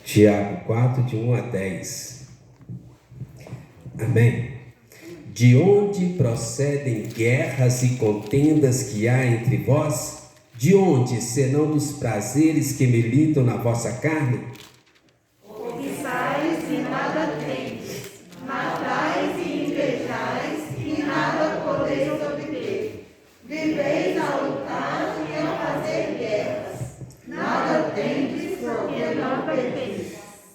Tiago 4, de 1 a 10. Amém. De onde procedem guerras e contendas que há entre vós? De onde, senão dos prazeres que militam na vossa carne? Cobiçais e nada tendes, matais e invejais e nada podeis obter. Viveis a lutar e a fazer guerras. Nada tendes porque não pedis.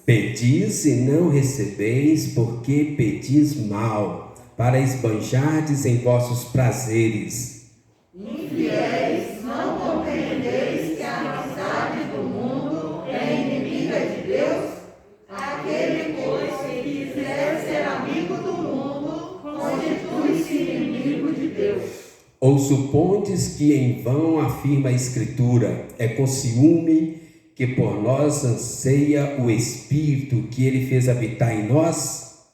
Pedis e não recebeis, porque pedis mal, para esbanjardes em vossos prazeres. Infiéis, não compreendeis que a amizade do mundo é inimiga de Deus? Aquele, pois, que quiser ser amigo do mundo, constitui-se inimigo de Deus. Ou supondes que em vão afirma a Escritura, é com ciúme que por nós anseia o Espírito que ele fez habitar em nós?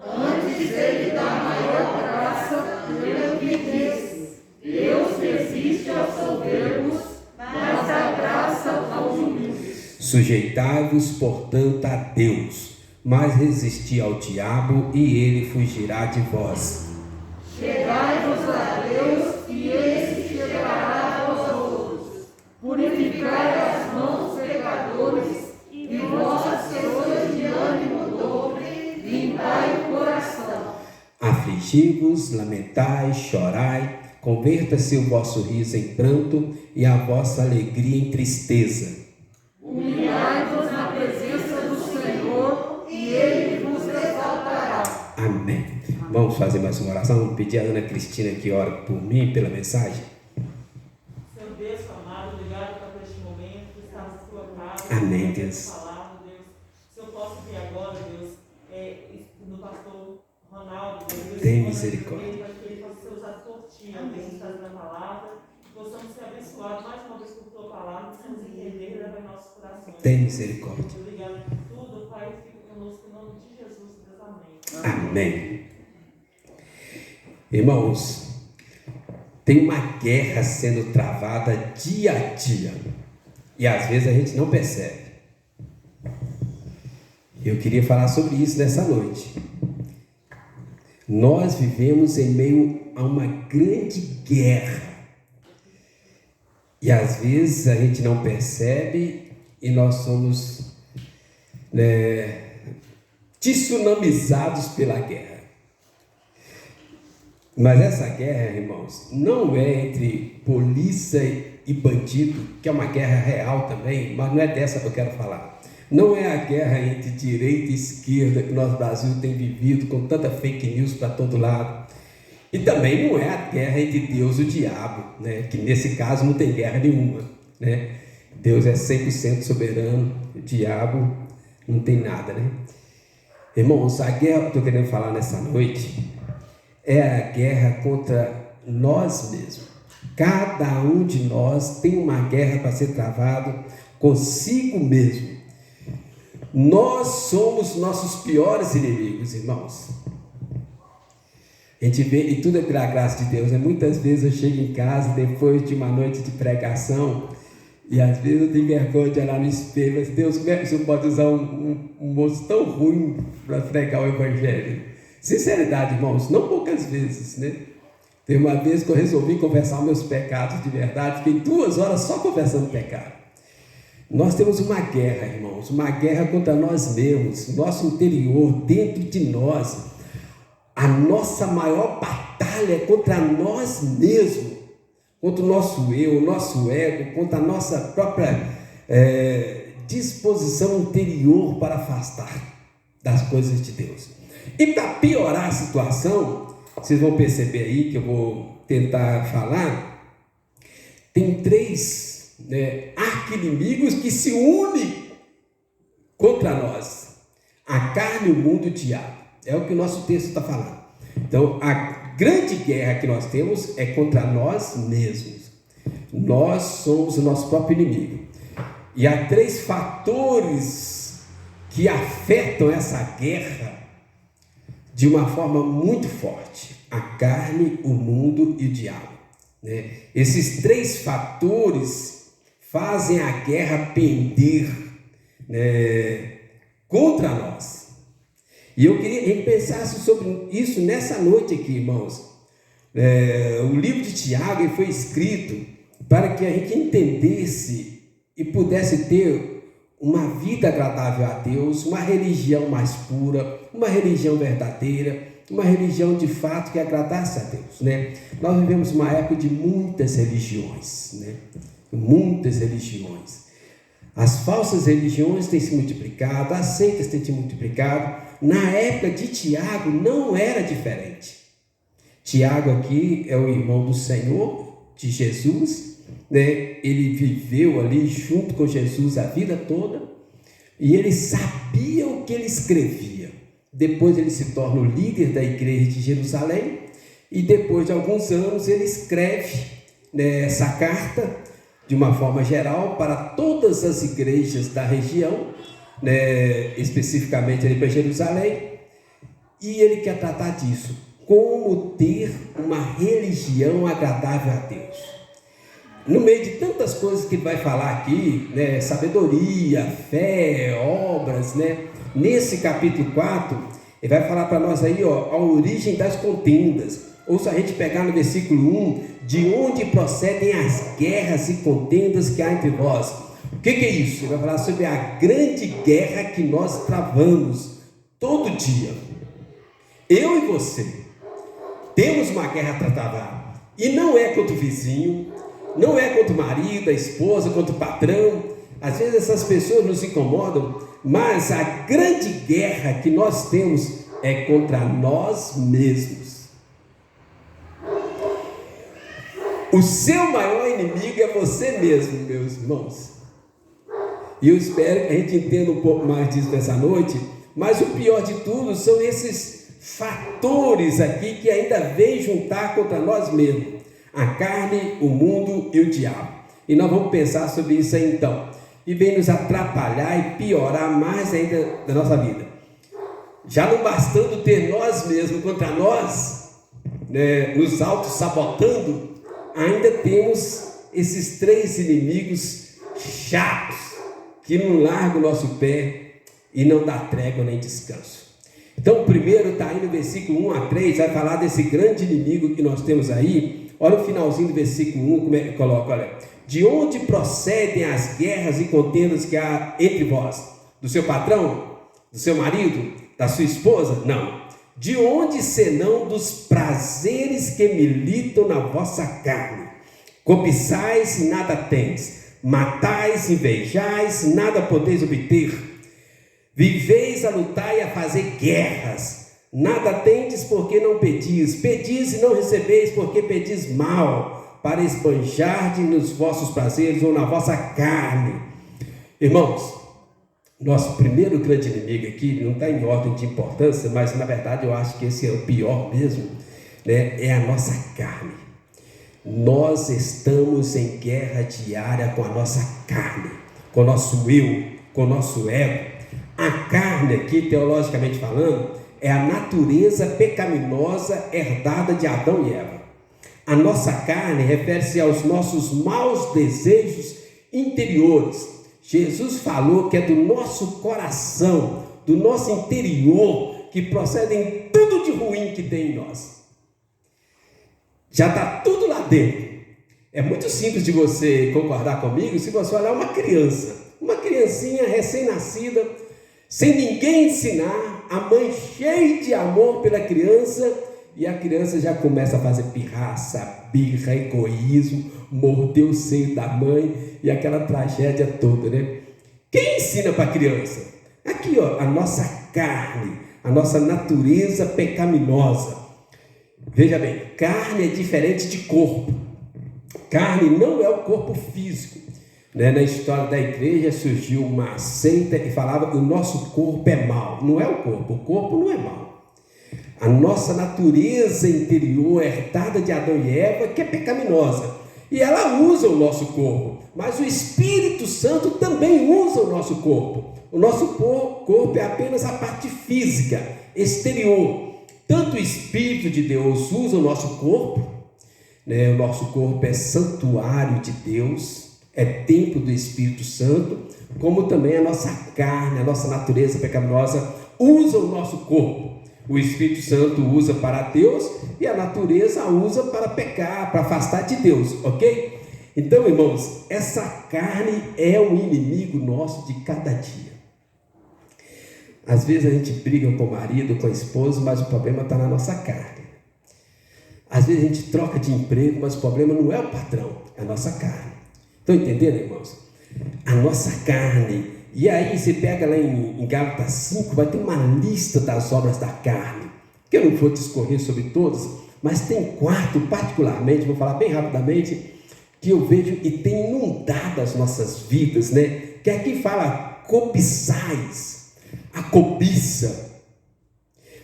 Antes ele dá maior graça, pelo que diz: Deus resiste aos soberbos, mas dá graça aos humildes. Sujeitai-vos, portanto, a Deus, mas resisti ao diabo e ele fugirá de vós. Chegai-vos a Deus e ele se chegará a vós outros. Purificai as mãos, pecadores, e vossas pessoas de ânimo dobre, limpai o coração. Afligi-vos, lamentai, chorai, converta-se o vosso riso em pranto e a vossa alegria em tristeza. Humilhai-vos na presença do Senhor e ele vos exaltará. Amém. Vamos fazer mais uma oração. Vamos pedir a Ana Cristina que ore por mim, pela mensagem. Senhor Deus amado, obrigado por este momento que está na sua casa. Amém, Deus. Palavra, Deus. Se eu posso ver agora, Deus, no pastor Ronaldo, Deus. Tem misericórdia. Para que ele possa ser usado por ti, Deus, trazendo a palavra. Que possamos ser abençoados mais uma vez por tua palavra, possamos entender e levar em nossos corações. Tem misericórdia. Obrigado por tudo, Pai. Fica conosco em nome de Jesus, Deus. Amém. Amém. Irmãos, tem uma guerra sendo travada dia a dia e às vezes a gente não percebe. Eu queria falar sobre isso nessa noite. Nós vivemos em meio a uma grande guerra e às vezes a gente não percebe e nós somos tsunamizados pela guerra. Mas essa guerra, irmãos, não é entre polícia e bandido, que é uma guerra real também, mas não é dessa que eu quero falar. Não é a guerra entre direita e esquerda que nosso Brasil tem vivido com tanta fake news para todo lado. E também não é a guerra entre Deus e o diabo, né? Que nesse caso não tem guerra nenhuma, né? Deus é 100% soberano, o diabo não tem nada, né? Irmãos, a guerra que eu estou querendo falar nessa noite é a guerra contra nós mesmos. Cada um de nós tem uma guerra para ser travado consigo mesmo. Nós somos nossos piores inimigos, irmãos. A gente vê, e tudo é pela graça de Deus, né? Muitas vezes eu chego em casa depois de uma noite de pregação e às vezes eu tenho vergonha de olhar no espelho, mas Deus, como é que o Senhor pode usar um moço tão ruim para pregar o Evangelho? Sinceridade, irmãos, não poucas vezes, né? Teve uma vez que eu resolvi confessar meus pecados de verdade, fiquei 2 horas só confessando pecado. Nós temos uma guerra, irmãos, uma guerra contra nós mesmos, nosso interior, dentro de nós. A nossa maior batalha é contra nós mesmos, contra o nosso eu, o nosso ego, contra a nossa própria disposição interior para afastar das coisas de Deus. E para piorar a situação, vocês vão perceber aí que eu vou tentar falar, tem 3 arqui-inimigos que se unem contra nós: a carne, o mundo e o diabo. É o que o nosso texto está falando. Então, a grande guerra que nós temos é contra nós mesmos. Nós somos o nosso próprio inimigo. E há 3 fatores que afetam essa guerra de uma forma muito forte: a carne, o mundo e o diabo, né? Esses 3 fatores fazem a guerra pender, né, contra nós. E eu queria que a gente pensasse sobre isso nessa noite aqui, irmãos. O livro de Tiago ele foi escrito para que a gente entendesse e pudesse ter uma vida agradável a Deus, uma religião mais pura, uma religião verdadeira, uma religião de fato que agradasse a Deus, né? Nós vivemos uma época de muitas religiões, né? Muitas religiões. As falsas religiões têm se multiplicado, as seitas têm se multiplicado. Na época de Tiago não era diferente. Tiago aqui é o irmão do Senhor, de Jesus, né? Ele viveu ali junto com Jesus a vida toda e ele sabia o que ele escrevia. Depois ele se torna o líder da igreja de Jerusalém e depois de alguns anos ele escreve, né, essa carta de uma forma geral para todas as igrejas da região, né, especificamente ali para Jerusalém, e ele quer tratar disso, como ter uma religião agradável a Deus. No meio de tantas coisas que ele vai falar aqui, né, sabedoria, fé, obras, né, nesse capítulo 4, ele vai falar para nós aí, ó, a origem das contendas. Ou se a gente pegar no versículo 1, de onde procedem as guerras e contendas que há entre vós. O que é isso? Ele vai falar sobre a grande guerra que nós travamos todo dia. Eu e você temos uma guerra para travar. E não é contra o vizinho, não é contra o marido, a esposa, contra o patrão. Às vezes essas pessoas nos incomodam, mas a grande guerra que nós temos é contra nós mesmos. O seu maior inimigo é você mesmo, meus irmãos. E eu espero que a gente entenda um pouco mais disso nessa noite. Mas o pior de tudo são esses fatores aqui que ainda vêm juntar contra nós mesmos. A carne, o mundo e o diabo. E nós vamos pensar sobre isso aí então. E vem nos atrapalhar e piorar mais ainda da nossa vida. Já não bastando ter nós mesmos contra nós, né, nos auto-sabotando, ainda temos esses três inimigos chatos que não largam o nosso pé e não dá trégua nem descanso. Então, o primeiro está aí no versículo 1 a 3, vai falar desse grande inimigo que nós temos aí. Olha o finalzinho do versículo 1, como é que coloca, olha. De onde procedem as guerras e contendas que há entre vós? Do seu patrão? Do seu marido? Da sua esposa? Não. De onde senão dos prazeres que militam na vossa carne? Cobiçais e nada tendes, matais, invejais, nada podeis obter. Viveis a lutar e a fazer guerras, nada tendes porque não pedis, pedis e não recebeis porque pedis mal, para esbanjar nos vossos prazeres ou na vossa carne. Irmãos, nosso primeiro grande inimigo aqui, não está em ordem de importância, mas na verdade eu acho que esse é o pior mesmo, né? É a nossa carne. Nós estamos em guerra diária com a nossa carne, com o nosso eu, com o nosso ego. A carne aqui, teologicamente falando, é a natureza pecaminosa herdada de Adão e Eva. A nossa carne refere-se aos nossos maus desejos interiores. Jesus falou que é do nosso coração, do nosso interior, que procedem tudo de ruim que tem em nós. Já está tudo lá dentro. É muito simples de você concordar comigo se você olhar uma criança, uma criancinha recém-nascida, sem ninguém ensinar, a mãe cheia de amor pela criança, e a criança já começa a fazer pirraça, birra, egoísmo, morder o seio da mãe e aquela tragédia toda, né? Quem ensina para a criança? Aqui, ó, a nossa carne, a nossa natureza pecaminosa. Veja bem, carne é diferente de corpo. Carne não é o corpo físico. Né? Na história da igreja surgiu uma seita que falava que o nosso corpo é mau. Não é o corpo não é mau. A nossa natureza interior, herdada de Adão e Eva, que é pecaminosa. E ela usa o nosso corpo. Mas o Espírito Santo também usa o nosso corpo. O nosso corpo é apenas a parte física, exterior. Tanto o Espírito de Deus usa o nosso corpo, né? O nosso corpo é santuário de Deus, é templo do Espírito Santo, como também a nossa carne, a nossa natureza pecaminosa usa o nosso corpo. O Espírito Santo usa para Deus e a natureza usa para pecar, para afastar de Deus, ok? Então, irmãos, essa carne é o inimigo nosso de cada dia. Às vezes a gente briga com o marido, com a esposa, mas o problema está na nossa carne. Às vezes a gente troca de emprego, mas o problema não é o patrão, é a nossa carne. Estão entendendo, irmãos? A nossa carne. E aí você pega lá em Gálatas 5, vai ter uma lista das obras da carne, que eu não vou discorrer sobre todas, mas tem 4 particularmente, vou falar bem rapidamente, que eu vejo e tem inundado as nossas vidas, né? Que aqui fala cobiçais, a cobiça.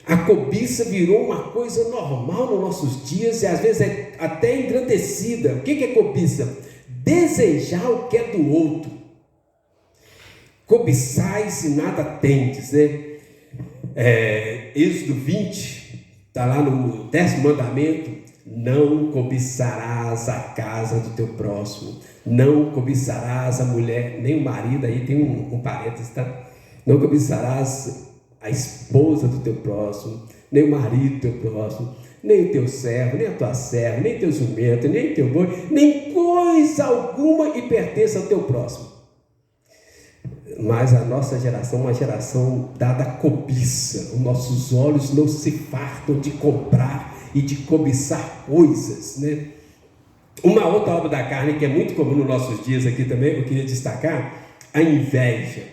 A cobiça virou uma coisa normal nos nossos dias e às vezes é até engrandecida. O que é cobiça? Desejar o que é do outro. Cobiçais e nada tendes, né? Êxodo 20, está lá no 10º mandamento: não cobiçarás a casa do teu próximo, não cobiçarás a mulher, nem o marido, aí tem um parênteses, tá? Não cobiçarás a esposa do teu próximo, nem o marido do teu próximo, nem o teu servo, nem a tua serva, nem teu jumento, nem teu boi, nem coisa alguma que pertença ao teu próximo. Mas a nossa geração é uma geração dada à cobiça. Os nossos olhos não se fartam de comprar e de cobiçar coisas, né? Uma outra obra da carne que é muito comum nos nossos dias aqui também, eu queria destacar: a inveja.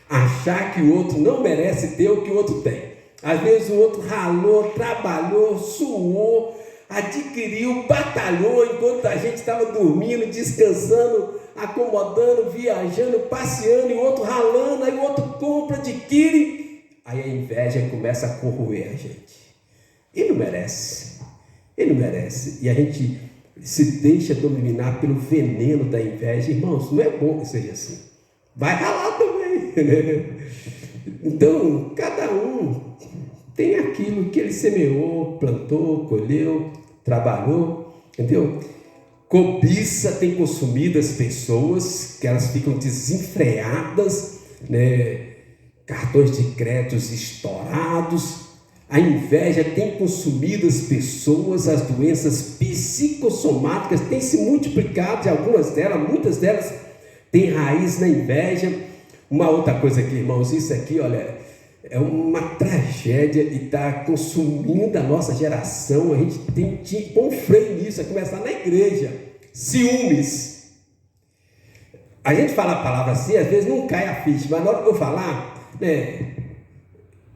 Achar que o outro não merece ter o que o outro tem. Às vezes o outro ralou, trabalhou, suou, adquiriu, batalhou, enquanto a gente estava dormindo, descansando, acomodando, viajando, passeando, e o outro ralando, aí o outro compra, adquire, aí a inveja começa a corroer a gente. Ele não merece, ele não merece, e a gente se deixa dominar pelo veneno da inveja. Irmãos, não é bom que seja assim, vai ralar também. Então, cada um tem aquilo que ele semeou, plantou, colheu, trabalhou, entendeu? Cobiça tem consumido as pessoas, que elas ficam desenfreadas, né? Cartões de créditos estourados. A inveja tem consumido as pessoas, as doenças psicossomáticas têm se multiplicado, e algumas delas, muitas delas, têm raiz na inveja. Uma outra coisa aqui, irmãos, isso aqui, olha, é uma tragédia e está consumindo a nossa geração. A gente tem que pôr um freio nisso, a começar na igreja. Ciúmes. A gente fala a palavra assim, às vezes não cai a ficha, mas na hora que eu falar, né,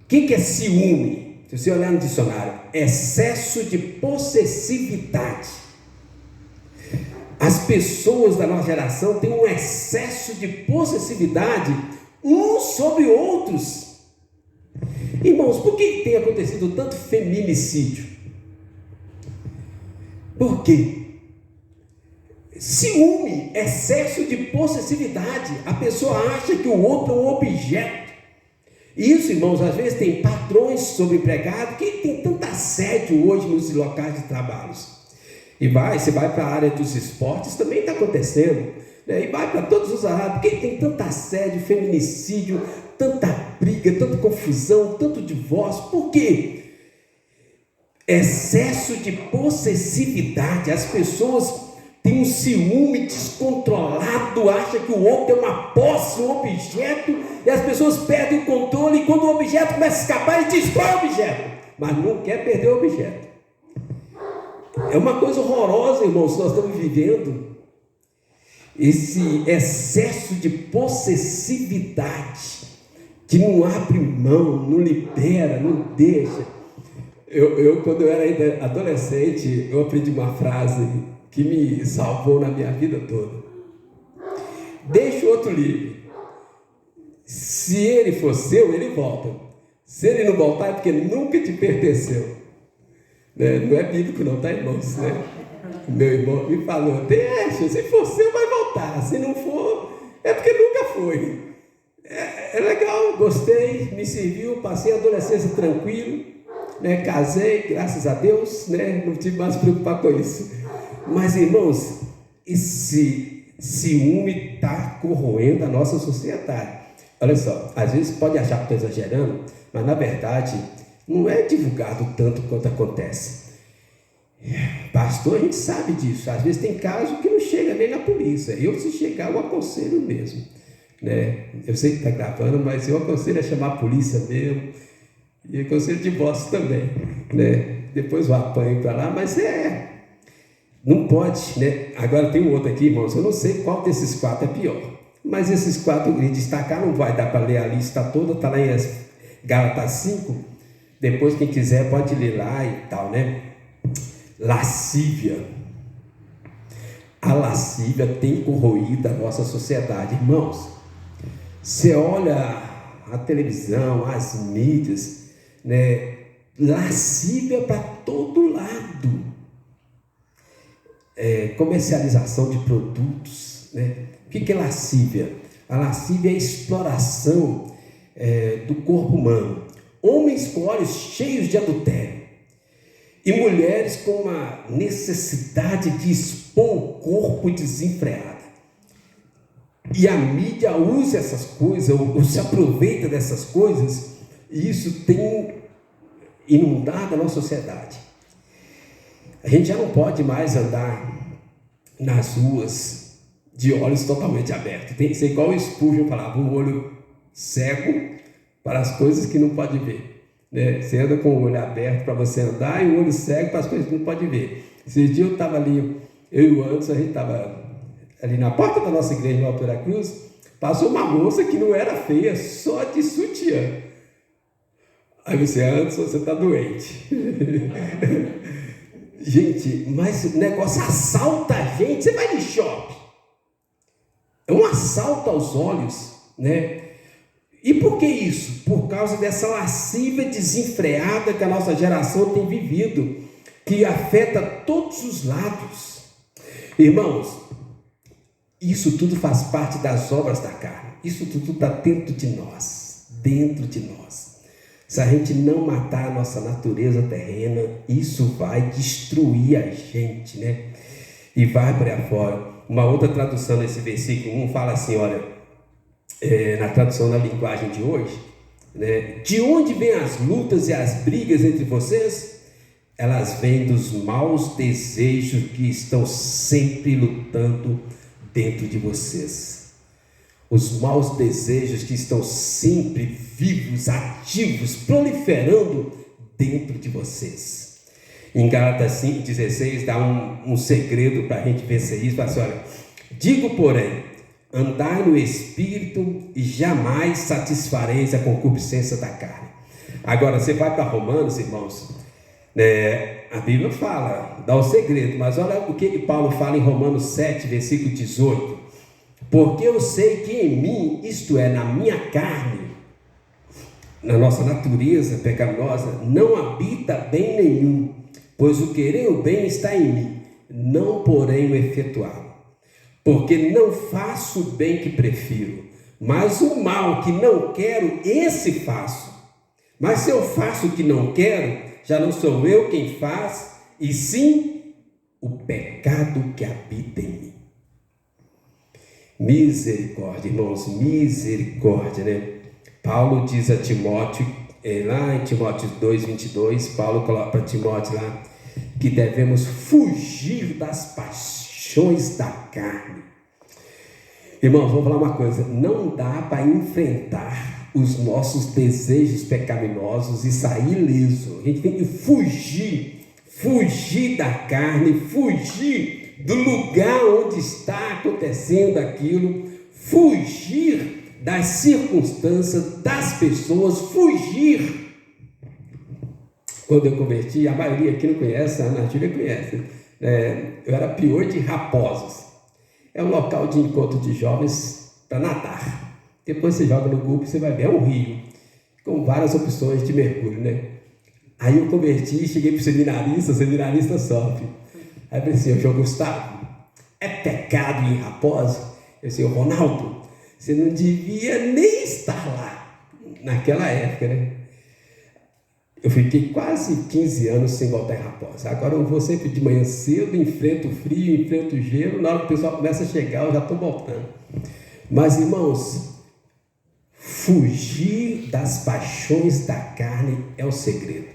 o que é ciúme? Se você olhar no dicionário, excesso de possessividade. As pessoas da nossa geração têm um excesso de possessividade uns sobre outros. Irmãos, por que tem acontecido tanto feminicídio? Por quê? Ciúme, excesso de possessividade. A pessoa acha que o outro é um objeto. Isso, irmãos, às vezes tem patrões sobre empregado que tem tanto assédio hoje nos locais de trabalho. E você vai para a área dos esportes, também está acontecendo, né? E vai para todos os áreas, porque tem tanto assédio, feminicídio, tanta briga, tanta confusão, tanto divórcio. Por quê? Excesso de possessividade. As pessoas têm um ciúme descontrolado, acham que o outro é uma posse, um objeto, e as pessoas perdem o controle, e quando o objeto começa a escapar, ele destrói o objeto, mas não quer perder o objeto. É uma coisa horrorosa, irmãos, nós estamos vivendo. Esse excesso de possessividade, que não abre mão, não libera, não deixa. Quando eu era ainda adolescente, eu aprendi uma frase que me salvou na minha vida toda. Deixa o outro livre. Se ele for seu, ele volta. Se ele não voltar, é porque ele nunca te pertenceu. Não é bíblico não, tá, irmãos? Né? Meu irmão me falou: deixa, se for seu vai voltar, se não for, é porque nunca foi. É legal, gostei, me serviu, passei a adolescência tranquilo, né? Casei, graças a Deus, né? Não tive mais que preocupar com isso. Mas, irmãos, esse Ciúme está corroendo a nossa sociedade. Olha só, às vezes pode achar que estou exagerando, mas na verdade não é divulgado tanto quanto acontece. Pastor, a gente sabe disso. Às vezes tem casos que não chega nem na polícia. Eu, se chegar, eu aconselho mesmo, né? Eu sei que está gravando, mas eu aconselho a chamar a polícia mesmo. E aconselho de divórcio também, né? Depois eu apanho para lá, mas não pode, né? Agora tem um outro aqui, irmãos. Eu não sei qual desses 4 é pior, mas esses 4 eu destacar, não vai dar para ler a lista toda. Está lá em Gálatas 5. Depois, quem quiser, pode ler lá e tal, né? Lascívia. A lascívia tem corroído a nossa sociedade, irmãos. Você olha a televisão, as mídias, né? Lascívia para todo lado. Comercialização de produtos, né? O que é lascívia? A lascívia é a exploração do corpo humano. Homens com olhos cheios de adultério e mulheres com uma necessidade de expor o corpo desenfreada. E a mídia usa essas coisas, ou se aproveita dessas coisas, e isso tem inundado a nossa sociedade. A gente já não pode mais andar nas ruas de olhos totalmente abertos. Tem que ser igual o Spurgeon falava, um olho cego para as coisas que não pode ver. Né? Você anda com o olho aberto para você andar e o olho cego para as coisas que não pode ver. Esses dias eu estava ali, eu e o Anderson, a gente estava ali na porta da nossa igreja, no Alto da Cruz, passou uma moça que não era feia, só de sutiã. Aí você, Anderson, você está doente. Gente, mas o negócio assalta a gente. Você vai no shopping, é um assalto aos olhos, né? E por que isso? Por causa dessa lascívia desenfreada que a nossa geração tem vivido, que afeta todos os lados. Irmãos, isso tudo faz parte das obras da carne. Isso tudo está dentro de nós, dentro de nós. Se a gente não matar a nossa natureza terrena, isso vai destruir a gente, né? E vai para fora. Uma outra tradução nesse versículo 1 fala assim, olha, na tradução na linguagem de hoje, né? De onde vêm as lutas e as brigas entre vocês? Elas vêm dos maus desejos que estão sempre lutando dentro de vocês. Os maus desejos que estão sempre vivos, ativos, proliferando dentro de vocês. Em Gálatas 5,16 dá um segredo para a gente vencer isso. Fala assim, olha, digo porém, andai no Espírito e jamais satisfareis a concupiscência da carne. Agora, você vai para Romanos, irmãos, né? A Bíblia fala, dá o segredo, mas olha o que Paulo fala em Romanos 7, versículo 18. Porque eu sei que em mim, isto é, na minha carne, na nossa natureza pecaminosa, não habita bem nenhum, pois o querer o bem está em mim, não porém o efetuá-lo. Porque não faço o bem que prefiro, mas o mal que não quero, esse faço. Mas se eu faço o que não quero, já não sou eu quem faz, e sim o pecado que habita em mim. Misericórdia, irmãos, misericórdia, né? Paulo diz a Timóteo, lá em Timóteo 2,22, Paulo coloca para Timóteo lá, que devemos fugir das paixões da carne. Irmãos, vou falar uma coisa, não dá para enfrentar os nossos desejos pecaminosos e sair ileso. A gente tem que fugir da carne, fugir do lugar onde está acontecendo aquilo, fugir das circunstâncias, das pessoas, fugir. Quando eu converti, a maioria aqui não conhece, a Ana Júlia conhece, eu era pior de Raposos. É um local de encontro de jovens para nadar. Depois você joga no Google, você vai ver, é um rio, com várias opções de mergulho, né? Aí eu converti, cheguei para o seminarista sofre. Aí eu falei assim, João Gustavo, é pecado ir em Raposo? Eu disse, Ronaldo, você não devia nem estar lá, naquela época, né? Eu fiquei quase 15 anos sem voltar em Raposa. Agora eu vou sempre de manhã cedo, enfrento o frio, enfrento o gelo. Na hora que o pessoal começa a chegar, eu já estou voltando. Mas, irmãos, fugir das paixões da carne é o segredo.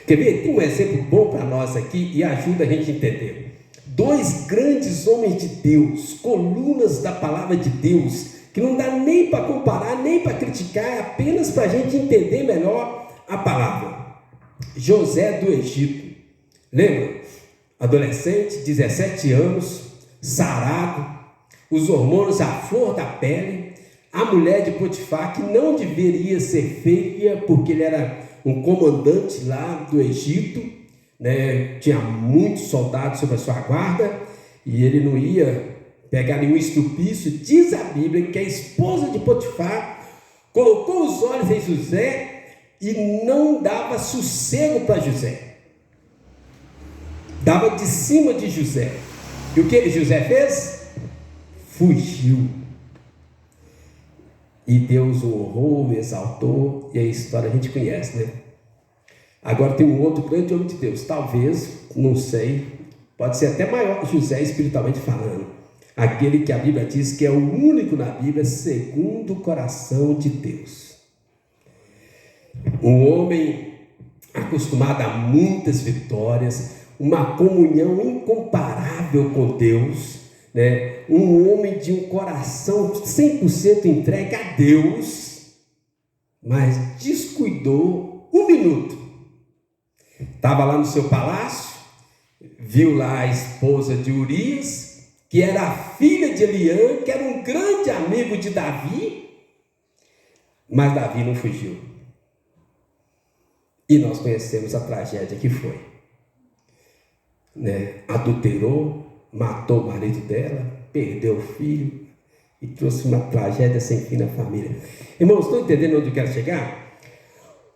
Quer ver? Tem um exemplo bom para nós aqui e ajuda a gente a entender. 2 grandes homens de Deus, colunas da palavra de Deus, que não dá nem para comparar, nem para criticar, é apenas para a gente entender melhor a palavra. José do Egito, lembra? Adolescente, 17 anos, sarado, os hormônios à flor da pele, a mulher de Potifar, que não deveria ser feia, porque ele era um comandante lá do Egito, né? Tinha muitos soldados sob a sua guarda, e ele não ia pegar nenhum estupício. Diz a Bíblia que a esposa de Potifar colocou os olhos em José e não dava sossego para José, dava de cima de José. E o que José fez? Fugiu. E Deus o honrou, o exaltou, e a história a gente conhece, né? Agora tem um outro grande homem de Deus, talvez, não sei, pode ser até maior que José espiritualmente falando, aquele que a Bíblia diz que é o único na Bíblia segundo o coração de Deus. Um homem acostumado a muitas vitórias, uma comunhão incomparável com Deus, né? Um homem de um coração 100% entregue a Deus, mas descuidou um minuto. Estava lá no seu palácio, viu lá a esposa de Urias, que era a filha de Eliã, que era um grande amigo de Davi, mas Davi não fugiu. E nós conhecemos a tragédia que foi, né? Adulterou, matou o marido dela, perdeu o filho e trouxe uma tragédia sem fim na família. Irmãos, estão entendendo onde eu quero chegar?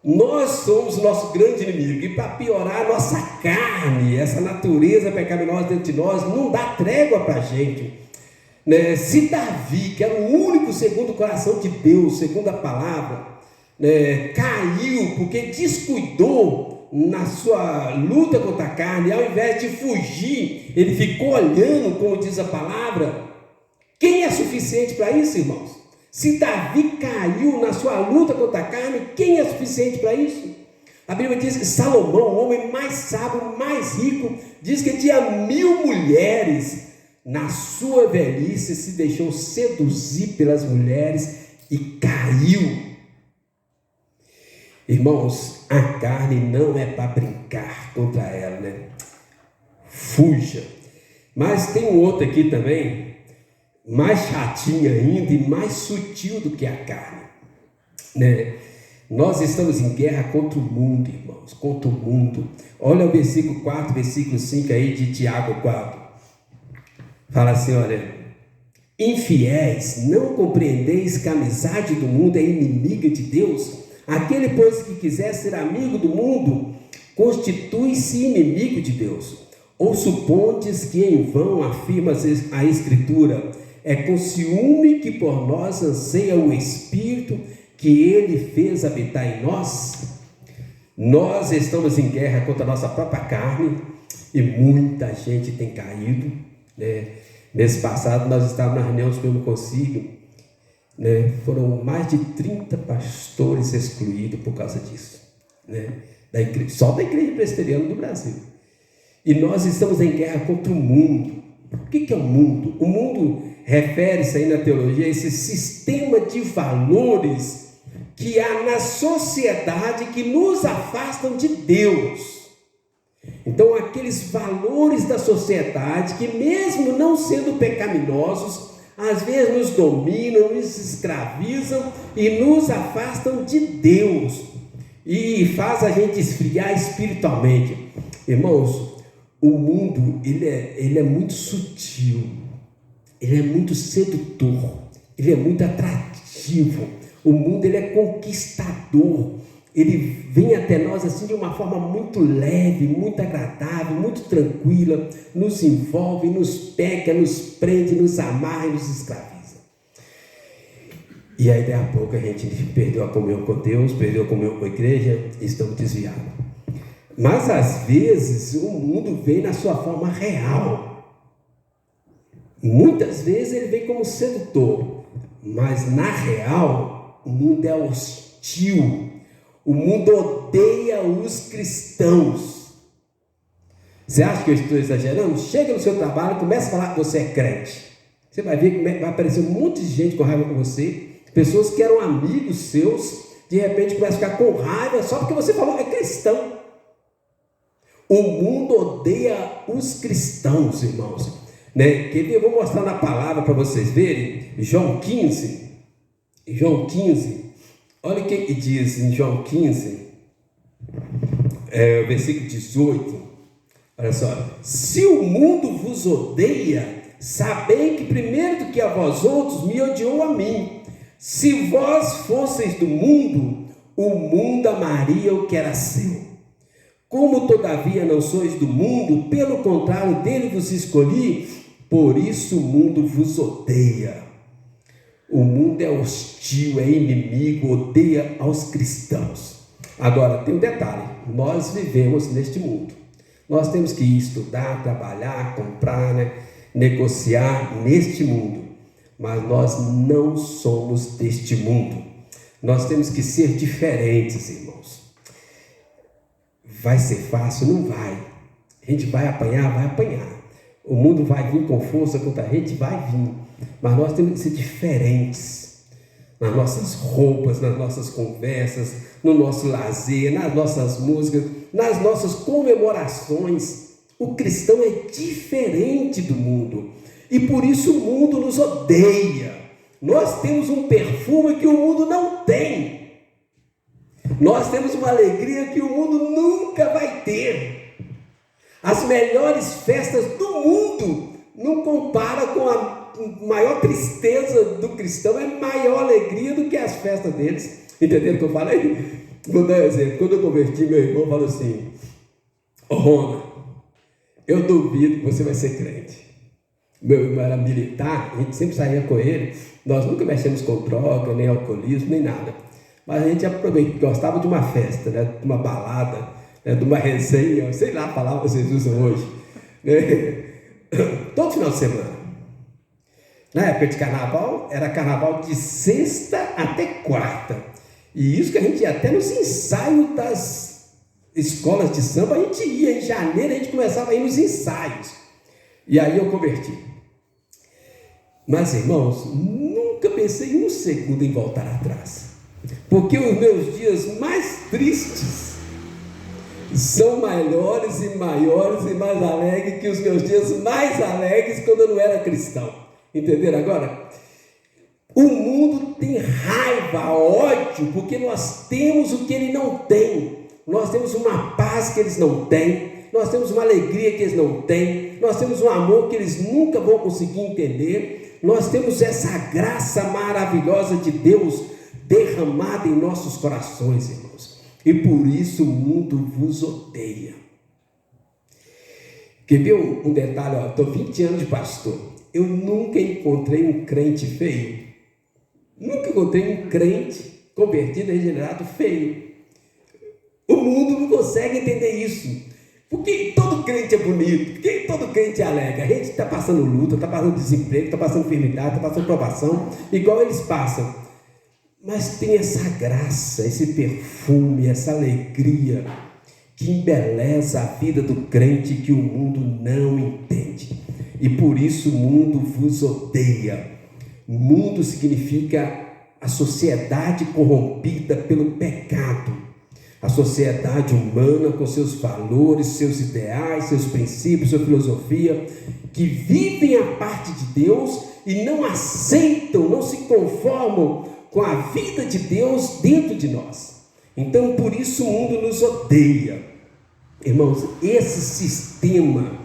Nós somos o nosso grande inimigo, e para piorar, a nossa carne, essa natureza pecaminosa dentro de nós, não dá trégua para a gente, né? Se Davi, que era o único segundo o coração de Deus, segundo a palavra, caiu porque descuidou na sua luta contra a carne, ao invés de fugir, ele ficou olhando, como diz a palavra. Quem é suficiente para isso, irmãos? Se Davi caiu na sua luta contra a carne, quem é suficiente para isso? A Bíblia diz que Salomão, o homem mais sábio, mais rico, diz que tinha 1000 mulheres. Na sua velhice se deixou seduzir pelas mulheres e caiu. Irmãos, a carne não é para brincar contra ela, né? Fuja. Mas tem um outro aqui também, mais chatinho ainda e mais sutil do que a carne, né? Nós estamos em guerra contra o mundo, irmãos, contra o mundo. Olha o versículo 4, versículo 5 aí de Tiago 4. Fala assim, olha: infiéis, não compreendeis que a amizade do mundo é inimiga de Deus? Aquele, pois, que quiser ser amigo do mundo, constitui-se inimigo de Deus. Ou supondes que em vão afirma a Escritura: é com ciúme que por nós anseia o Espírito que Ele fez habitar em nós? Nós estamos em guerra contra a nossa própria carne, e muita gente tem caído, né? Mês passado nós estávamos na reunião do Supremo Concílio, né? Foram mais de 30 pastores excluídos por causa disso, né? Só da Igreja Presbiteriana do Brasil. E nós estamos em guerra contra o mundo. O que é o mundo? O mundo refere-se aí na teologia a esse sistema de valores que há na sociedade que nos afastam de Deus. Então, aqueles valores da sociedade que, mesmo não sendo pecaminosos, às vezes nos dominam, nos escravizam e nos afastam de Deus e faz a gente esfriar espiritualmente. Irmãos, o mundo ele é muito sutil, ele é muito sedutor, ele é muito atrativo. O mundo ele é conquistador, ele vem até nós assim de uma forma muito leve, muito agradável, muito tranquila, nos envolve, nos pega, nos prende, nos amarra e nos escraviza. E aí, daí a pouco, a gente perdeu a comunhão com Deus, perdeu a comunhão com a igreja e estamos desviados. Mas, às vezes, o mundo vem na sua forma real. Muitas vezes ele vem como sedutor, mas, na real, o mundo é hostil. O mundo odeia os cristãos. Você acha que eu estou exagerando? Chega no seu trabalho e começa a falar que você é crente. Você vai ver que vai aparecer um monte de gente com raiva com você. Pessoas que eram amigos seus, de repente começam a ficar com raiva só porque você falou que é cristão. O mundo odeia os cristãos, irmãos. Né? Eu vou mostrar na palavra para vocês verem. João 15. Olha o que diz em João 15, versículo 18. Olha só. Se o mundo vos odeia, sabei que primeiro do que a vós outros me odiou a mim. Se vós fosseis do mundo, o mundo amaria o que era seu. Como todavia não sois do mundo, pelo contrário, dele vos escolhi, por isso o mundo vos odeia. O mundo é hostil, é inimigo, odeia aos cristãos. Agora, tem um detalhe, nós vivemos neste mundo. Nós temos que estudar, trabalhar, comprar, negociar neste mundo. Mas nós não somos deste mundo. Nós temos que ser diferentes, irmãos. Vai ser fácil? Não vai. A gente vai apanhar? Vai apanhar. O mundo vai vir com força contra a gente? Vai vir. Mas nós temos que ser diferentes. Nas nossas roupas, nas nossas conversas, no nosso lazer, nas nossas músicas, nas nossas comemorações. O cristão é diferente do mundo. E por isso o mundo nos odeia. Nós temos um perfume que o mundo não tem. Nós temos uma alegria que o mundo nunca vai ter. As melhores festas do mundo não comparam com a maior tristeza do cristão, é maior alegria do que as festas deles. Entenderam o que eu falei? Vou dar um exemplo. Quando eu converti, meu irmão falou assim: ô Rona, eu duvido que você vai ser crente. Meu irmão era militar, a gente sempre saía com ele, nós nunca mexemos com droga, nem alcoolismo, nem nada. Mas a gente aproveitou, gostava de uma festa, de uma balada, de uma resenha, sei lá a palavra que vocês usam hoje, todo final de semana. Na época de carnaval, era carnaval de sexta até quarta. E isso que a gente ia até nos ensaios das escolas de samba, a gente ia em janeiro, a gente começava a ir nos ensaios. E aí eu converti. Mas, irmãos, nunca pensei um segundo em voltar atrás. Porque os meus dias mais tristes são maiores e maiores e mais alegres que os meus dias mais alegres quando eu não era cristão. Entenderam agora? O mundo tem raiva, ódio, porque nós temos o que ele não tem. Nós temos uma paz que eles não têm. Nós temos uma alegria que eles não têm. Nós temos um amor que eles nunca vão conseguir entender. Nós temos essa graça maravilhosa de Deus derramada em nossos corações, irmãos. E por isso o mundo vos odeia. Quer ver um detalhe? Estou 20 anos de pastor. Eu nunca encontrei um crente feio. Nunca encontrei um crente convertido, regenerado, feio. O mundo não consegue entender isso. Porque todo crente é bonito, porque todo crente é alegre. A gente está passando luta, está passando desemprego, está passando enfermidade, está passando provação, igual eles passam. Mas tem essa graça, esse perfume, essa alegria que embeleza a vida do crente que o mundo não entende. E por isso o mundo vos odeia. Mundo significa a sociedade corrompida pelo pecado. A sociedade humana com seus valores, seus ideais, seus princípios, sua filosofia, que vivem a parte de Deus e não aceitam, não se conformam com a vida de Deus dentro de nós. Então, por isso o mundo nos odeia. Irmãos, esse sistema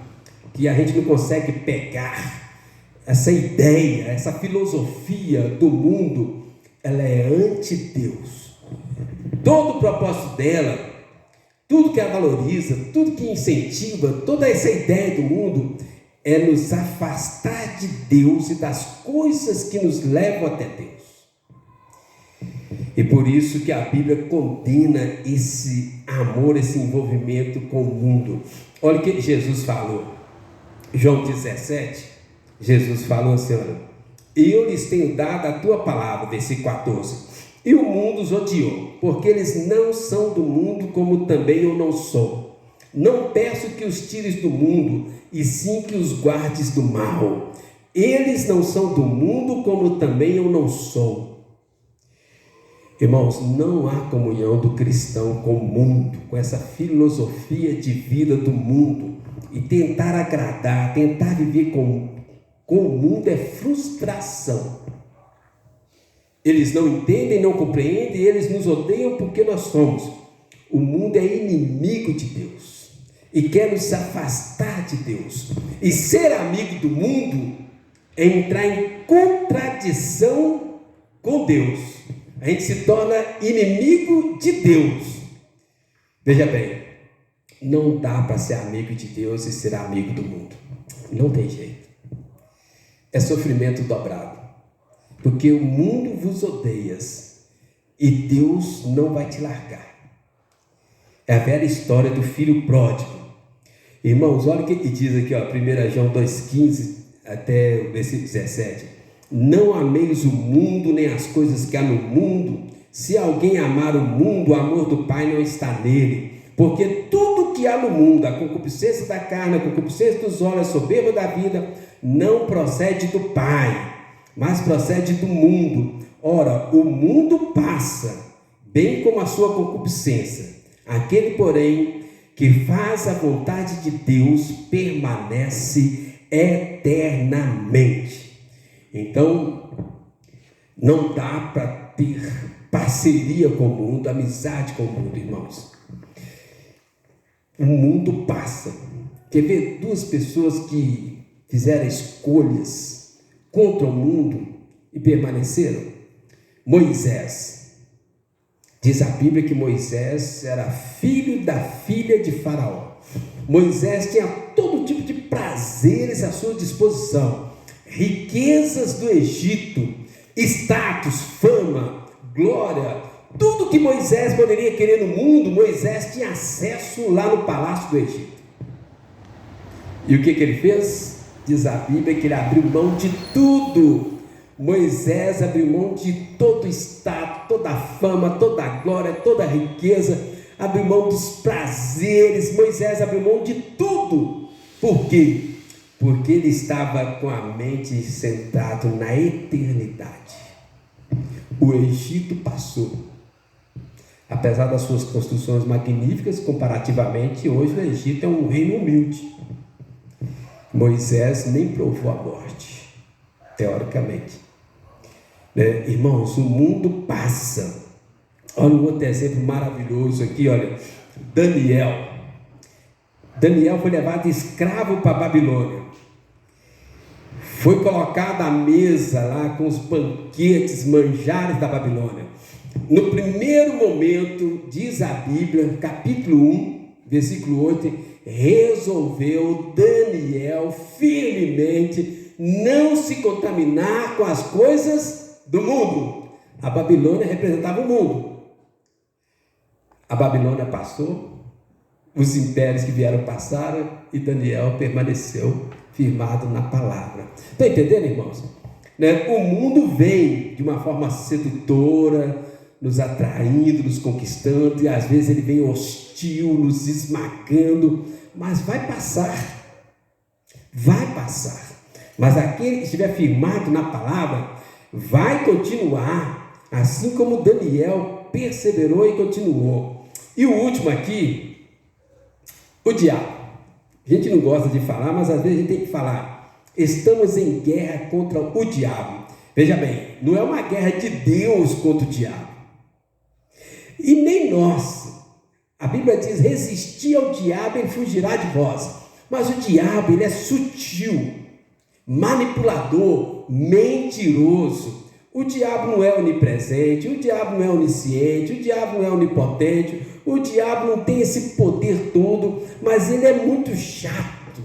que a gente não consegue pegar, essa ideia, essa filosofia do mundo, ela é anti-Deus. Todo o propósito dela, tudo que ela valoriza, tudo que incentiva, toda essa ideia do mundo é nos afastar de Deus e das coisas que nos levam até Deus. E por isso que a Bíblia condena esse amor, esse envolvimento com o mundo. Olha o que Jesus falou. João 17, Jesus falou assim, olha, eu lhes tenho dado a tua palavra, versículo 14, e o mundo os odiou, porque eles não são do mundo, como também eu não sou. Não peço que os tires do mundo, e sim que os guardes do mal. Eles não são do mundo, como também eu não sou. Irmãos, não há comunhão do cristão com o mundo, com essa filosofia de vida do mundo. E tentar agradar, tentar viver com o mundo é frustração. Eles não entendem, não compreendem, eles nos odeiam porque nós somos. O mundo é inimigo de Deus e quer nos afastar de Deus. E ser amigo do mundo é entrar em contradição com Deus. A gente se torna inimigo de Deus. Veja bem, não dá para ser amigo de Deus e ser amigo do mundo. Não tem jeito. É sofrimento dobrado. Porque o mundo vos odeia e Deus não vai te largar. É a velha história do filho pródigo. Irmãos, olha o que diz aqui, ó, 1 João 2,15 até o versículo 17. Não ameis o mundo nem as coisas que há no mundo. Se alguém amar o mundo, o amor do Pai não está nele. Porque tudo que há no mundo, a concupiscência da carne, a concupiscência dos olhos, a soberba da vida, não procede do Pai, mas procede do mundo. Ora, o mundo passa, bem como a sua concupiscência. Aquele, porém, que faz a vontade de Deus, permanece eternamente. Então, não dá para ter parceria com o mundo, amizade com o mundo, irmãos. O mundo passa. Quer ver duas pessoas que fizeram escolhas contra o mundo e permaneceram? Moisés. Diz a Bíblia que Moisés era filho da filha de Faraó. Moisés tinha todo tipo de prazeres à sua disposição. Riquezas do Egito, status, fama, glória, tudo que Moisés poderia querer no mundo, Moisés tinha acesso lá no palácio do Egito. E o que ele fez? Diz a Bíblia que ele abriu mão de tudo. Moisés abriu mão de todo o status, toda a fama, toda a glória, toda a riqueza, abriu mão dos prazeres. Moisés abriu mão de tudo. Por quê? Porque ele estava com a mente sentado na eternidade. O Egito passou. Apesar das suas construções magníficas, comparativamente, hoje o Egito é um reino humilde. Moisés nem provou a morte, teoricamente. Irmãos, o mundo passa. Olha um outro exemplo maravilhoso aqui, olha. Daniel foi levado escravo para a Babilônia. Foi colocado à mesa lá com os banquetes, manjares da Babilônia. No primeiro momento, diz a Bíblia, capítulo 1, versículo 8, resolveu Daniel firmemente não se contaminar com as coisas do mundo. A Babilônia representava o mundo. A Babilônia passou, os impérios que vieram passaram e Daniel permaneceu firmado na palavra. Estão entendendo, irmãos? O mundo vem de uma forma sedutora, nos atraindo, nos conquistando, e às vezes ele vem hostil, nos esmagando, mas vai passar. Mas aquele que estiver firmado na palavra vai continuar, assim como Daniel perseverou e continuou. E o último aqui, o diabo. A gente não gosta de falar, mas às vezes a gente tem que falar. Estamos em guerra contra o diabo. Veja bem, não é uma guerra de Deus contra o diabo. E nem nós. A Bíblia diz, resistir ao diabo, ele fugirá de vós. Mas o diabo, ele é sutil, manipulador, mentiroso. O diabo não é onipresente, o diabo não é onisciente, o diabo não é onipotente, o diabo não tem esse poder todo, mas ele é muito chato,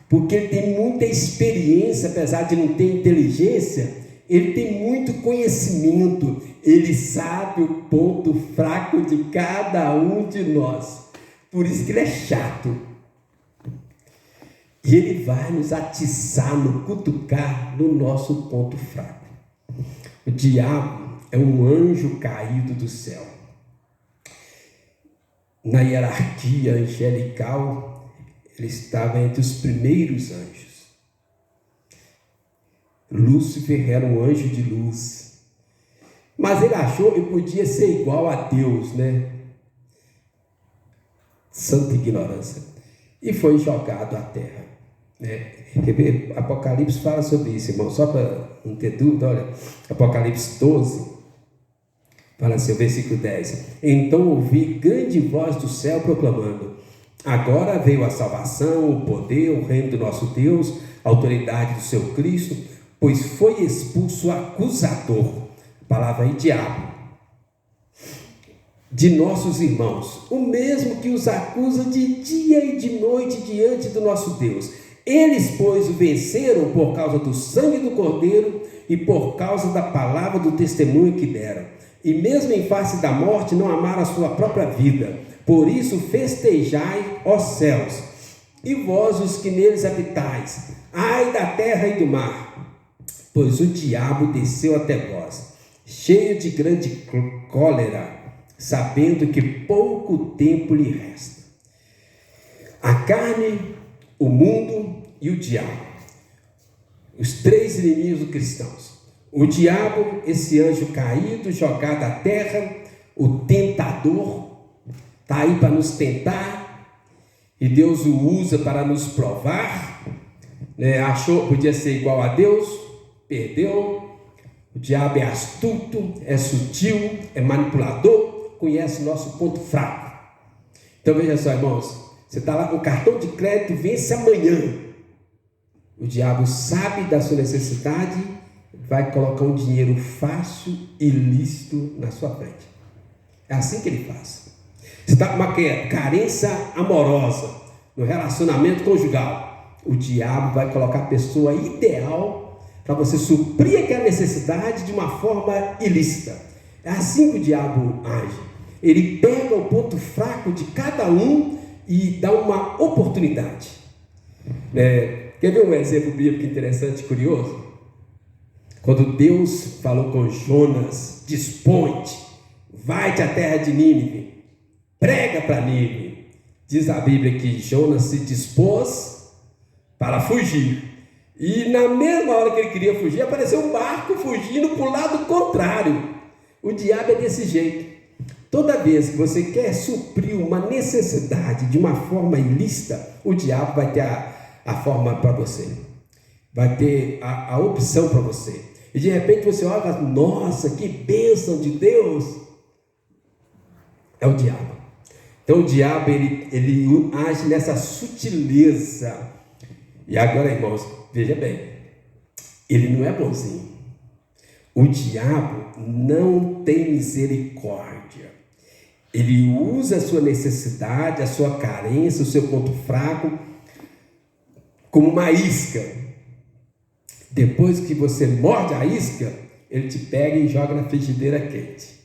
porque ele tem muita experiência, apesar de não ter inteligência, ele tem muito conhecimento, Ele sabe o ponto fraco de cada um de nós. Por isso que ele é chato. E ele vai nos atiçar, nos cutucar no nosso ponto fraco. O diabo é um anjo caído do céu. Na hierarquia angelical, ele estava entre os primeiros anjos. Lúcifer era um anjo de luz. Mas ele achou que podia ser igual a Deus, né? Santa ignorância. E foi jogado à terra. Quer ver? Apocalipse fala sobre isso, irmão. Só para não ter dúvida, olha. Apocalipse 12. Fala assim, o versículo 10. Então ouvi grande voz do céu proclamando: agora veio a salvação, o poder, o reino do nosso Deus, a autoridade do seu Cristo, pois foi expulso o acusador, palavra aí, diabo, de nossos irmãos, o mesmo que os acusa de dia e de noite diante do nosso Deus. Eles, pois, o venceram por causa do sangue do Cordeiro e por causa da palavra do testemunho que deram. E mesmo em face da morte não amaram a sua própria vida. Por isso festejai, ó céus, e vós os que neles habitais. Ai da terra e do mar, pois o diabo desceu até vós, cheio de grande cólera, sabendo que pouco tempo lhe resta. A carne, o mundo e o diabo, os três inimigos dos cristãos. O diabo, esse anjo caído, jogado à terra, o tentador, está aí para nos tentar, e Deus o usa para nos provar, achou que podia ser igual a Deus, perdeu. O diabo é astuto, é sutil, é manipulador, conhece o nosso ponto fraco. Então veja só, irmãos, você está lá com o cartão de crédito, vence amanhã. O diabo sabe da sua necessidade, vai colocar um dinheiro fácil e lícito na sua frente. É assim que ele faz. Você está com uma carência amorosa no relacionamento conjugal, o diabo vai colocar a pessoa ideal para você suprir aquela necessidade de uma forma ilícita. É assim que o diabo age. Ele pega o ponto fraco de cada um e dá uma oportunidade. Quer ver um exemplo bíblico interessante e curioso? Quando Deus falou com Jonas: dispõe-te, vai-te à terra de Nínive, prega para Nínive. Diz a Bíblia que Jonas se dispôs para fugir. E na mesma hora que ele queria fugir, apareceu um barco fugindo para o lado contrário. O diabo é desse jeito. Toda vez que você quer suprir uma necessidade de uma forma ilícita, o diabo vai ter a forma para você. Vai ter a opção para você. E de repente você olha e fala: nossa, que bênção de Deus. É o diabo. Então o diabo, ele age nessa sutileza. E agora, irmãos, veja bem, ele não é bonzinho. O diabo não tem misericórdia. Ele usa a sua necessidade, a sua carência, o seu ponto fraco como uma isca. Depois que você morde a isca, ele te pega e joga na frigideira quente.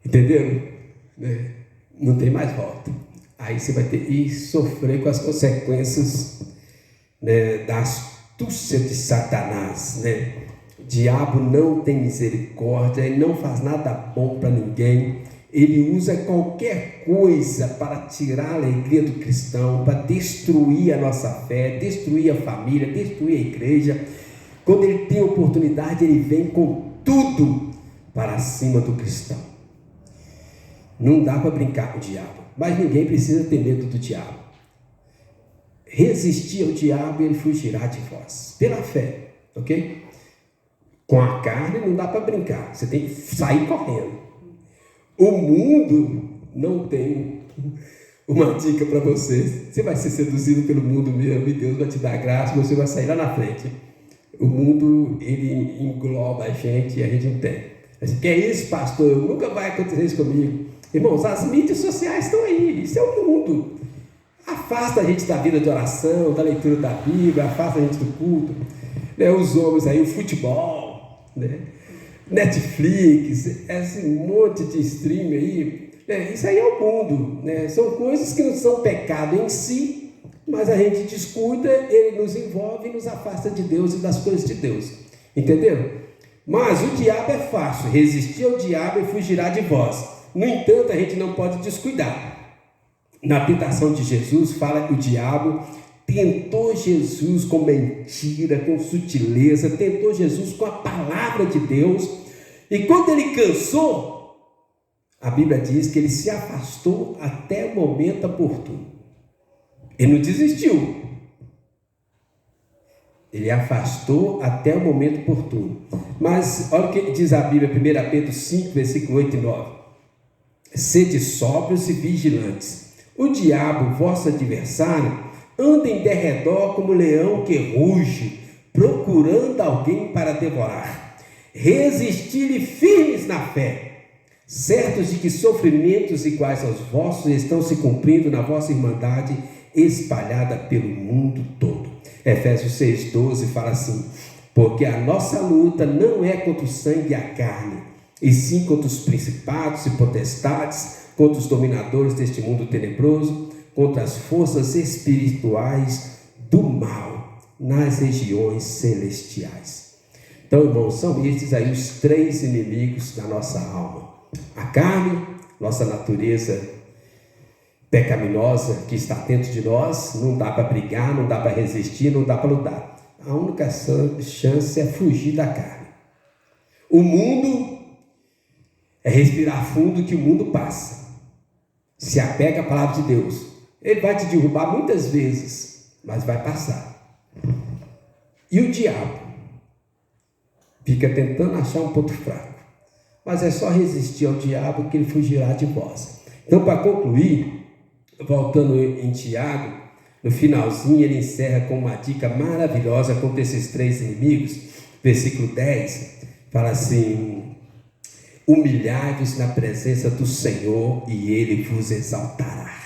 Entenderam? Não tem mais volta. Aí você vai ter que sofrer com as consequências, da astúcia de Satanás, O diabo não tem misericórdia, ele não faz nada bom para ninguém. Ele usa qualquer coisa para tirar a alegria do cristão, para destruir a nossa fé, destruir a família, destruir a igreja. Quando ele tem oportunidade, ele vem com tudo para cima do cristão. Não dá para brincar com o diabo, mas ninguém precisa ter medo do diabo. Resistir ao diabo e ele fugirá de vós, pela fé, ok? Com a carne não dá para brincar, você tem que sair correndo. O mundo não tem uma dica para você. Você vai ser seduzido pelo mundo mesmo e Deus vai te dar graça, você vai sair lá na frente. O mundo, ele engloba a gente e a gente não tem. Que é isso, pastor? Nunca vai acontecer isso comigo. Irmãos, as mídias sociais estão aí, isso é o mundo. Afasta a gente da vida de oração, da leitura da Bíblia, afasta a gente do culto. Os homens aí, o futebol, Netflix, esse monte de stream aí, isso aí é o mundo, né? São coisas que não são pecado em si, mas a gente descuida, ele nos envolve e nos afasta de Deus e das coisas de Deus, entenderam? Mas o diabo é fácil, resistir ao diabo e fugirá de vós. No entanto, a gente não pode descuidar. Na tentação de Jesus, fala que o diabo tentou Jesus com mentira, com sutileza, tentou Jesus com a palavra de Deus, e quando ele cansou, a Bíblia diz que ele se afastou até o momento oportuno. Ele não desistiu, ele afastou até o momento oportuno. Mas olha o que diz a Bíblia, 1 Pedro 5, versículo 8 e 9: sede sóbrios e vigilantes. O diabo, vosso adversário, anda em derredor como leão que ruge, procurando alguém para devorar. Resisti-lhe firmes na fé, certos de que sofrimentos iguais aos vossos estão se cumprindo na vossa irmandade, espalhada pelo mundo todo. Efésios 6,12 fala assim: porque a nossa luta não é contra o sangue e a carne, e sim contra os principados e potestades, contra os dominadores deste mundo tenebroso, contra as forças espirituais do mal nas regiões celestiais. Então, irmãos, são estes aí os três inimigos da nossa alma: a carne, nossa natureza pecaminosa que está dentro de nós. Não dá para brigar, não dá para resistir, não dá para lutar. A única chance é fugir da carne. O mundo é respirar fundo, que o mundo passa. Se apega à palavra de Deus. Ele vai te derrubar muitas vezes, mas vai passar. E o diabo fica tentando achar um ponto fraco, mas é só resistir ao diabo que ele fugirá de vós. Então, para concluir, voltando em Tiago, no finalzinho ele encerra com uma dica maravilhosa contra esses três inimigos. Versículo 10 fala assim: humilhai-vos na presença do Senhor e Ele vos exaltará.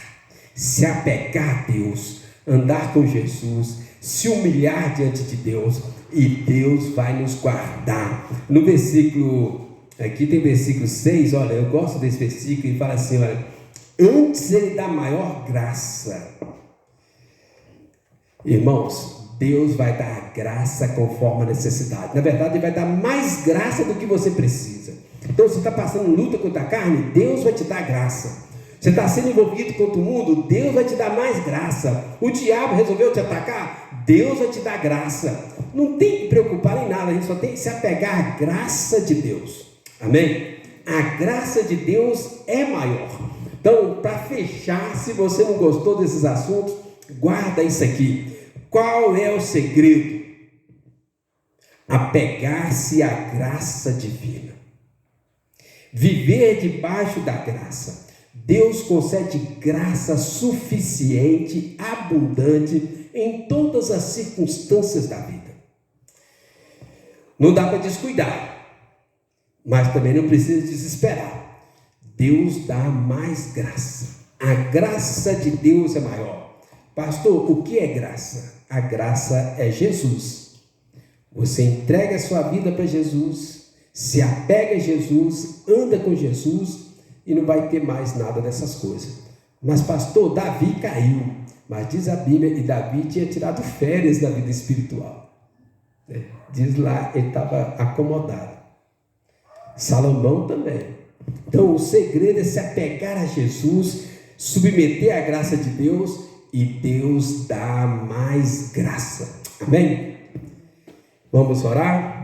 Se apegar a Deus, andar com Jesus, se humilhar diante de Deus, e Deus vai nos guardar. No versículo, aqui tem versículo 6, olha, eu gosto desse versículo, e fala assim, olha: antes Ele dá maior graça. Irmãos, Deus vai dar graça conforme a necessidade. Na verdade, Ele vai dar mais graça do que você precisa. Então, você está passando luta contra a carne, Deus vai te dar graça. Você está sendo envolvido contra o mundo, Deus vai te dar mais graça. O diabo resolveu te atacar, Deus vai te dar graça. Não tem que preocupar em nada, a gente só tem que se apegar à graça de Deus. Amém? A graça de Deus é maior. Então, para fechar, se você não gostou desses assuntos, guarda isso aqui. Qual é o segredo? Apegar-se à graça divina. Viver debaixo da graça. Deus concede graça suficiente, abundante, em todas as circunstâncias da vida. Não dá para descuidar, mas também não precisa desesperar. Deus dá mais graça. A graça de Deus é maior. Pastor, o que é graça? A graça é Jesus. Você entrega a sua vida para Jesus, se apega a Jesus, anda com Jesus e não vai ter mais nada dessas coisas. Mas pastor, Davi caiu, mas diz a Bíblia, e Davi tinha tirado férias da vida espiritual. Diz lá, ele estava acomodado. Salomão também. Então o segredo é se apegar a Jesus, submeter à graça de Deus, e Deus dá mais graça. Amém? Vamos orar?